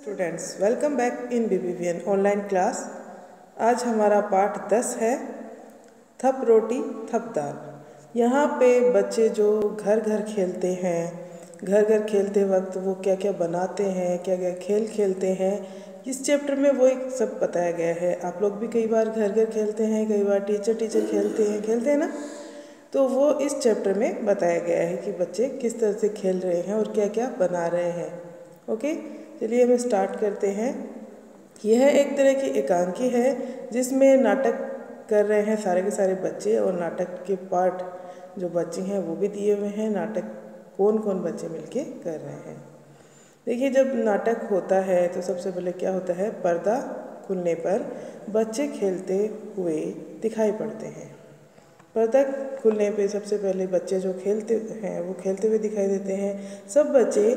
Students, welcome back in BBVN online class. आज हमारा पाठ 10 है, थप रोटी थप दाल। यहाँ पे बच्चे जो घर घर खेलते हैं, घर घर खेलते वक्त वो क्या क्या बनाते हैं, क्या क्या खेल खेलते हैं, इस चैप्टर में वो एक सब बताया गया है। आप लोग भी कई बार घर घर खेलते हैं, कई बार टीचर खेलते हैं ना। तो वो इस चैप्टर में बताया गया है कि बच्चे किस तरह से खेल रहे हैं और क्या क्या बना रहे हैं। ओके, चलिए हम स्टार्ट करते हैं। यह एक तरह की एकांकी है जिसमें नाटक कर रहे हैं सारे के सारे बच्चे, और नाटक के पार्ट जो बच्चे हैं वो भी दिए हुए हैं। नाटक कौन कौन बच्चे मिलके कर रहे हैं। देखिए, जब नाटक होता है तो सबसे पहले क्या होता है, पर्दा खुलने पर बच्चे खेलते हुए दिखाई पड़ते हैं। पर्दा खुलने पे सबसे पहले बच्चे जो खेलते हैं वो खेलते हुए दिखाई देते हैं। सब बच्चे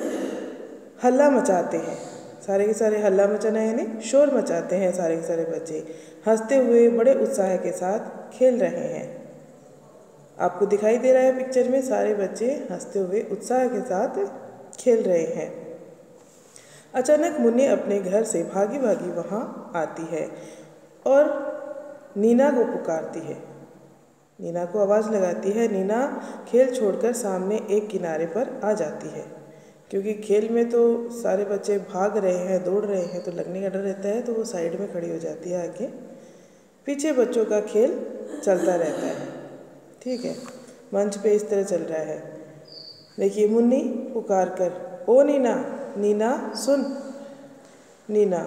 हल्ला मचाते हैं, सारे के सारे हल्ला मचाना यानी शोर मचाते हैं। सारे के सारे बच्चे हंसते हुए बड़े उत्साह के साथ खेल रहे हैं। आपको दिखाई दे रहा है पिक्चर में, सारे बच्चे हंसते हुए उत्साह के साथ खेल रहे हैं। अचानक मुन्नी अपने घर से भागी भागी वहाँ आती है और नीना को पुकारती है। नीना को आवाज़ लगाती है। नीना खेल छोड़कर सामने एक किनारे पर आ जाती है, क्योंकि खेल में तो सारे बच्चे भाग रहे हैं, दौड़ रहे हैं, तो लगने का डर रहता है, तो वो साइड में खड़ी हो जाती है आगे। पीछे बच्चों का खेल चलता रहता है। ठीक है, मंच पे इस तरह चल रहा है। देखिए, मुन्नी पुकार कर, ओ नीना, नीना सुन। नीना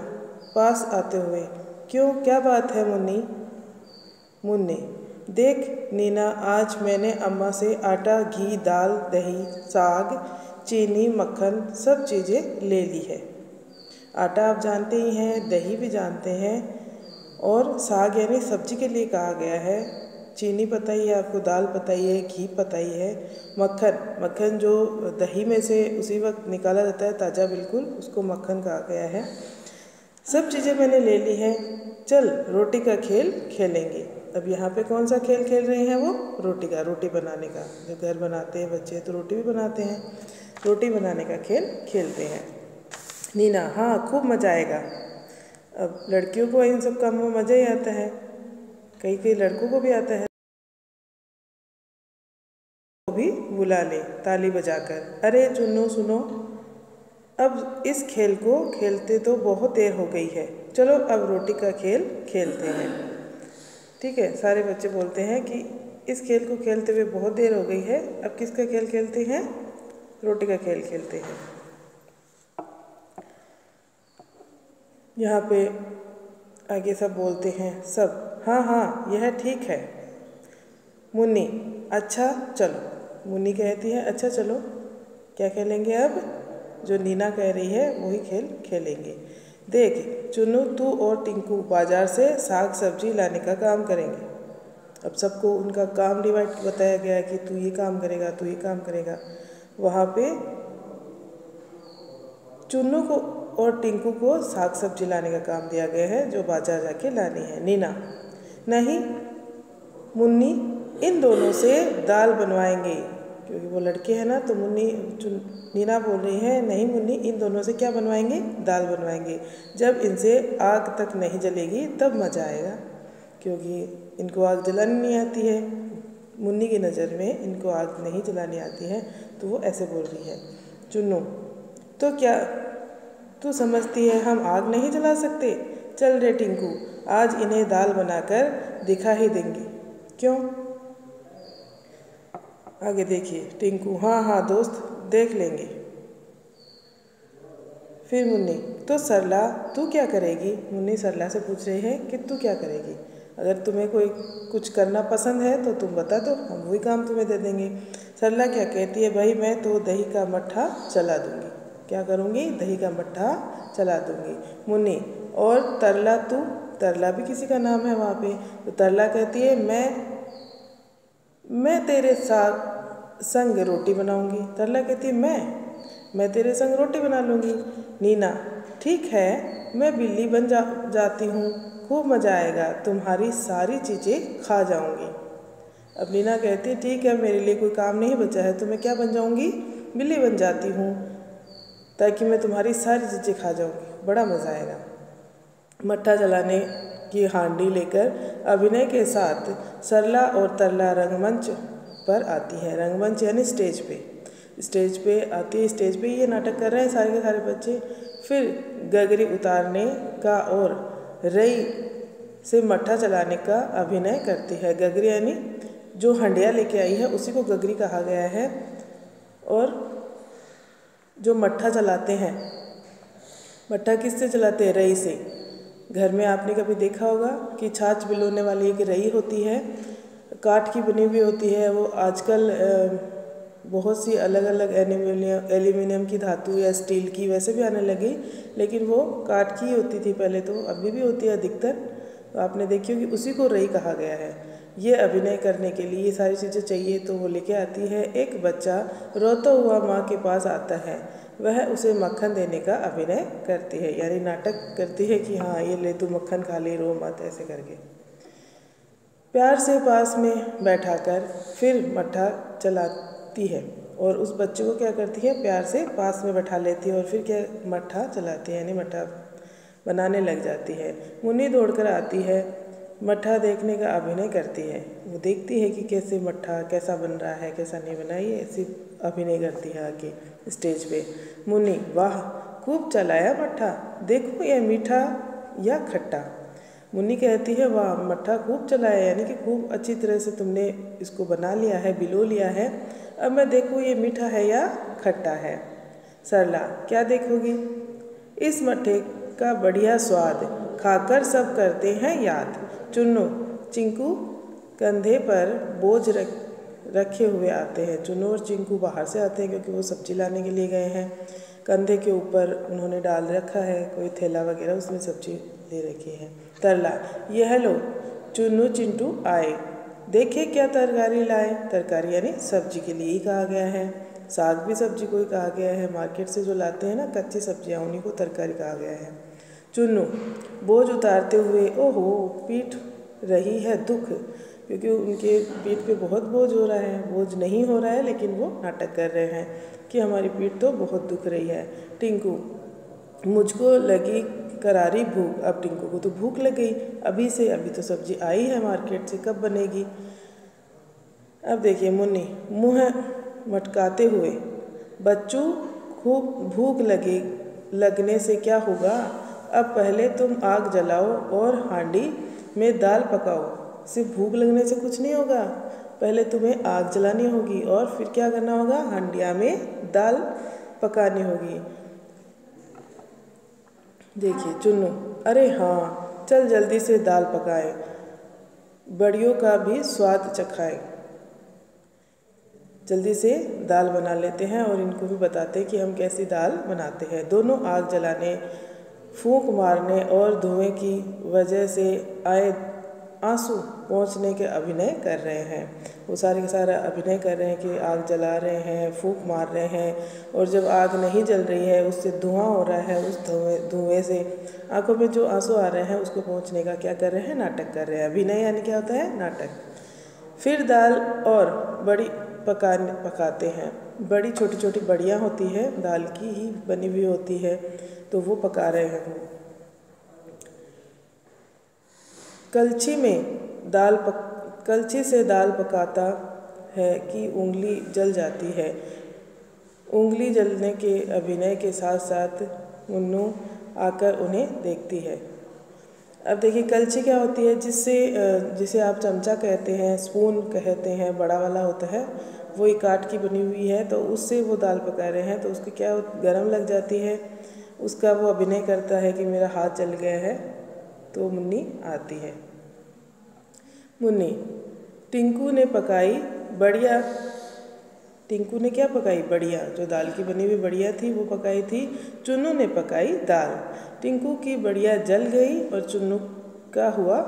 पास आते हुए, क्यों, क्या बात है मुन्नी? मुन्नी, देख नीना, आज मैंने अम्मा से आटा, घी, दाल, दही, साग, चीनी, मक्खन सब चीज़ें ले ली है। आटा आप जानते ही हैं, दही भी जानते हैं, और साग यानी सब्जी के लिए कहा गया है। चीनी पता ही है आपको, दाल पता ही है, घी पता ही है, मक्खन जो दही में से उसी वक्त निकाला जाता है ताज़ा बिल्कुल, उसको मक्खन कहा गया है। सब चीज़ें मैंने ले ली हैं, चल रोटी का खेल खेलेंगे। अब यहाँ पे कौन सा खेल खेल रहे हैं वो? रोटी का, रोटी बनाने का। जब घर बनाते हैं बच्चे तो रोटी भी बनाते हैं, रोटी बनाने का खेल खेलते हैं। नीना, हाँ खूब मज़ा आएगा। अब लड़कियों को इन सब कामों में मज़ा ही आता है, कई कई लड़कों को भी आता है। भी बुला ले ताली बजाकर, अरे चुन्नू सुनो, अब इस खेल को खेलते तो बहुत देर हो गई है, चलो अब रोटी का खेल खेलते हैं। ठीक है, सारे बच्चे बोलते हैं कि इस खेल को खेलते हुए बहुत देर हो गई है, अब किसका खेल खेलते हैं? रोटी का खेल खेलते हैं। यहाँ पे आगे सब बोलते हैं, सब हाँ हाँ यह ठीक है। मुन्नी, अच्छा चलो। मुन्नी कहती है, अच्छा चलो, क्या खेलेंगे अब? जो नीना कह रही है वही खेल खेलेंगे। देख चुन्नू, तू और टिंकू बाजार से साग सब्जी लाने का काम करेंगे। अब सबको उनका काम डिवाइड बताया गया है कि तू ये काम करेगा, तू ये काम करेगा। वहाँ पे चुन्नू को और टिंकू को साग सब्जी लाने का काम दिया गया है, जो बाजार जाके लानी है। नीना, नहीं मुन्नी, इन दोनों से दाल बनवाएंगे, क्योंकि वो लड़के हैं ना। तो नीना बोल रही है, नहीं मुन्नी, इन दोनों से क्या बनवाएंगे? दाल बनवाएंगे। जब इनसे आग तक नहीं जलेगी तब मज़ा आएगा, क्योंकि इनको आग जलानी नहीं आती है। मुन्नी की नज़र में इनको आग नहीं जलानी आती है, तो वो ऐसे बोल रही है। चुन्नू, तो क्या तू समझती है हम आग नहीं जला सकते? चल रे टिंकू, आज इन्हें दाल बनाकर दिखा ही देंगे। क्यों? आगे देखिए। टिंकू, हाँ हाँ दोस्त, देख लेंगे। फिर मुन्नी, तो सरला तू क्या करेगी? मुन्नी सरला से पूछ रही है कि तू क्या करेगी? अगर तुम्हें कोई कुछ करना पसंद है तो तुम बता दो, हम वही काम तुम्हें दे देंगे। सरला क्या कहती है, भाई मैं तो दही का मट्ठा चला दूंगी। क्या करूँगी? दही का मट्ठा चला दूंगी। मुन्नी, और तरला तू? तरला भी किसी का नाम है वहाँ पे। तो तरला कहती है, मैं तेरे साथ संग रोटी बनाऊंगी। तरला कहती है, मैं तेरे संग रोटी बना लूँगी। नीना, ठीक है, मैं बिल्ली बन जाती हूँ, खूब मज़ा आएगा, तुम्हारी सारी चीज़ें खा जाऊँगी। अब नीना कहती है, ठीक है, मेरे लिए कोई काम नहीं बचा है, तो मैं क्या बन जाऊँगी? बिल्ली बन जाती हूँ। ताकि मैं तुम्हारी सारी चीज़ें खा जाऊँगी, बड़ा मज़ा आएगा। मट्ठा जलाने की हांडी लेकर अभिनय के साथ सरला और तरला रंगमंच पर आती है। रंगमंच यानी स्टेज पे आती है। स्टेज पे ये नाटक कर रहे हैं सारे के सारे बच्चे। फिर गगरी उतारने का और रई से मट्ठा चलाने का अभिनय करती है। गगरी यानी जो हंडिया लेके आई है उसी को गगरी कहा गया है। और जो मट्ठा चलाते हैं, मट्ठा किससे चलाते हैं? रई से। घर में आपने कभी देखा होगा कि छाछ बिलोने वाली एक रई होती है, काठ की बनी हुई होती है। वो आजकल बहुत सी अलग अलग एल्यूमिनियम की धातु या स्टील की वैसे भी आने लगी, लेकिन वो काठ की होती थी पहले, तो अभी भी होती है अधिकतर। तो आपने देखी होगी, उसी को रई कहा गया है। ये अभिनय करने के लिए ये सारी चीज़ें चाहिए, तो वो लेके आती है। एक बच्चा रोता हुआ माँ के पास आता है। वह उसे मक्खन देने का अभिनय करती है, यानी नाटक करती है कि हाँ ये ले तू मक्खन खा ले, रो मत, ऐसे करके प्यार से पास में बैठाकर फिर मट्ठा चलाती है। और उस बच्चे को क्या करती है? प्यार से पास में बैठा लेती है और फिर क्या मट्ठा चलाती है, यानी मट्ठा बनाने लग जाती है। मुन्नी दौड़कर आती है, मट्ठा देखने का अभिनय करती है। वो देखती है कि कैसे मट्ठा कैसा बन रहा है, कैसा नहीं बना, ये ऐसी अभिनय करती है आके स्टेज पे। मुन्नी, वाह खूब चलाया मट्ठा, देखो ये मीठा या खट्टा। मुन्नी कहती है, वाह मट्ठा खूब चलाया, यानी कि खूब अच्छी तरह से तुमने इसको बना लिया है, बिलो लिया है। अब मैं देखूँ ये मीठा है या खट्टा है। सरला, क्या देखोगी? इस मट्ठे का बढ़िया स्वाद खाकर सब करते हैं याद। चुन्नू, चिंकू कंधे पर बोझ रखे हुए आते हैं। चुन्नू और चिंकू बाहर से आते हैं क्योंकि वो सब्जी लाने के लिए गए हैं। कंधे के ऊपर उन्होंने डाल रखा है कोई थैला वगैरह, उसमें सब्जी ले रखी है। तरला, ये हेलो चुन्नू चिंटू आए, देखे क्या तरकारी लाए। तरकारी यानी सब्जी के लिए ही कहा गया है। साग भी सब्जी को ही कहा गया है। मार्केट से जो लाते हैं ना कच्ची सब्जियां, उन्हीं को तरकारी कहा गया है। चुन्नू, बोझ उतारते हुए, ओहो पीठ रही है दुख, क्योंकि उनके पीठ पे बहुत बोझ हो रहा है। बोझ नहीं हो रहा है लेकिन वो नाटक कर रहे हैं कि हमारी पीठ तो बहुत दुख रही है। टिंकू, मुझको लगी करारी भूख। अब टिंकू को तो भूख लग गई अभी से, अभी तो सब्जी आई है मार्केट से, कब बनेगी। अब देखिए मुन्नी मुँह मटकाते हुए, बच्चू खूब भूख लगने से क्या होगा। अब पहले तुम आग जलाओ और हांडी में दाल पकाओ। सिर्फ भूख लगने से कुछ नहीं होगा, पहले तुम्हें आग जलानी होगी और फिर क्या करना होगा? हांडिया में दाल पकानी होगी। देखिए चुन्नू, अरे हाँ चल जल्दी से दाल पकाए, बड़ियों का भी स्वाद चखाए। जल्दी से दाल बना लेते हैं और इनको भी बताते हैं कि हम कैसी दाल बनाते हैं। दोनों आग जलाने, फूंक मारने और धुएं की वजह से आए आंसू पहुँचने के अभिनय कर रहे हैं। वो सारे के सारा अभिनय कर रहे हैं कि आग जला रहे हैं, फूंक मार रहे हैं, और जब आग नहीं जल रही है उससे धुआं हो रहा है, उस धुएं से आंखों में जो आंसू आ रहे हैं उसको पहुँचने का क्या कर रहे हैं? नाटक कर रहे हैं। अभिनय यानी क्या होता है? नाटक। फिर दाल और बड़ी पकाते हैं। बड़ी छोटी छोटी बड़ियाँ होती है, दाल की ही बनी हुई होती है, तो वो पका रहे हैं। कलछी से दाल पकाता है कि उंगली जल जाती है। उंगली जलने के अभिनय के साथ साथ मुन्नू आकर उन्हें देखती है। अब देखिए कलछी क्या होती है? जिसे आप चमचा कहते हैं, स्पून कहते हैं, बड़ा वाला होता है, वो एक काठ की बनी हुई है, तो उससे वो दाल पका रहे हैं। तो उसकी क्या गरम लग जाती है, उसका वो अभिनय करता है कि मेरा हाथ जल गया है। तो मुन्नी आती है। मुन्नी, टिंकू ने पकाई बढ़िया। टिंकू ने क्या पकाई? बढ़िया। जो दाल की बनी हुई बढ़िया थी वो पकाई थी। चुन्नू ने पकाई दाल। टिंकू की बढ़िया जल गई और चुन्नू का हुआ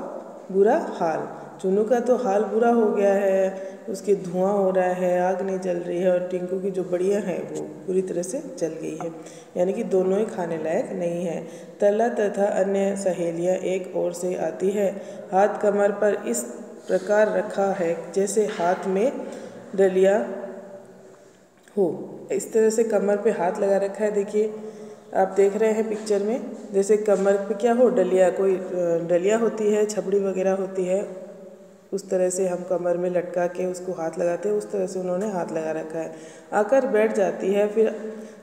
बुरा हाल। चुन्नू का तो हाल बुरा हो गया है, उसके धुआं हो रहा है, आग नहीं जल रही है, और टिंकू की जो बढ़िया है वो पूरी तरह से जल गई है, यानी कि दोनों ही खाने लायक नहीं है। तरला तथा अन्य सहेलियाँ एक ओर से आती है। हाथ कमर पर इस प्रकार रखा है जैसे हाथ में डलिया हो। इस तरह से कमर पे हाथ लगा रखा है। देखिए आप देख रहे हैं पिक्चर में, जैसे कमर पे क्या हो, डलिया, कोई डलिया होती है, छबड़ी वगैरह होती है, उस तरह से हम कमर में लटका के उसको हाथ लगाते हैं। उस तरह से उन्होंने हाथ लगा रखा है। आकर बैठ जाती है, फिर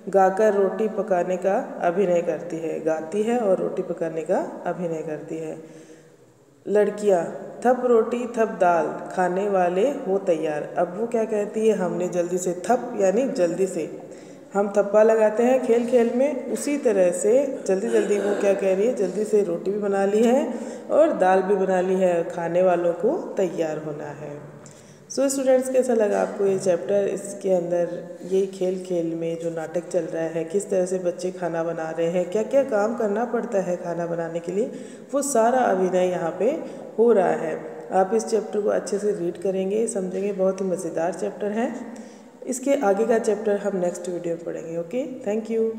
गाकर रोटी पकाने का अभिनय करती है। गाती है और रोटी पकाने का अभिनय करती है। लड़कियाँ थप रोटी थप दाल, खाने वाले हो तैयार। अब वो क्या कहती है, हमने जल्दी से, थप यानी जल्दी से, हम थप्पा लगाते हैं खेल खेल में, उसी तरह से जल्दी जल्दी वो क्या कह रही है, जल्दी से रोटी भी बना ली है और दाल भी बना ली है, खाने वालों को तैयार होना है। सो स्टूडेंट्स, कैसा लगा आपको ये चैप्टर? इसके अंदर ये खेल खेल में जो नाटक चल रहा है, किस तरह से बच्चे खाना बना रहे हैं, क्या क्या काम करना पड़ता है खाना बनाने के लिए, वो सारा अभिनय यहाँ पे हो रहा है। आप इस चैप्टर को अच्छे से रीड करेंगे, समझेंगे, बहुत ही मज़ेदार चैप्टर है। इसके आगे का चैप्टर हम नेक्स्ट वीडियो में पढ़ेंगे। Okay, thank you.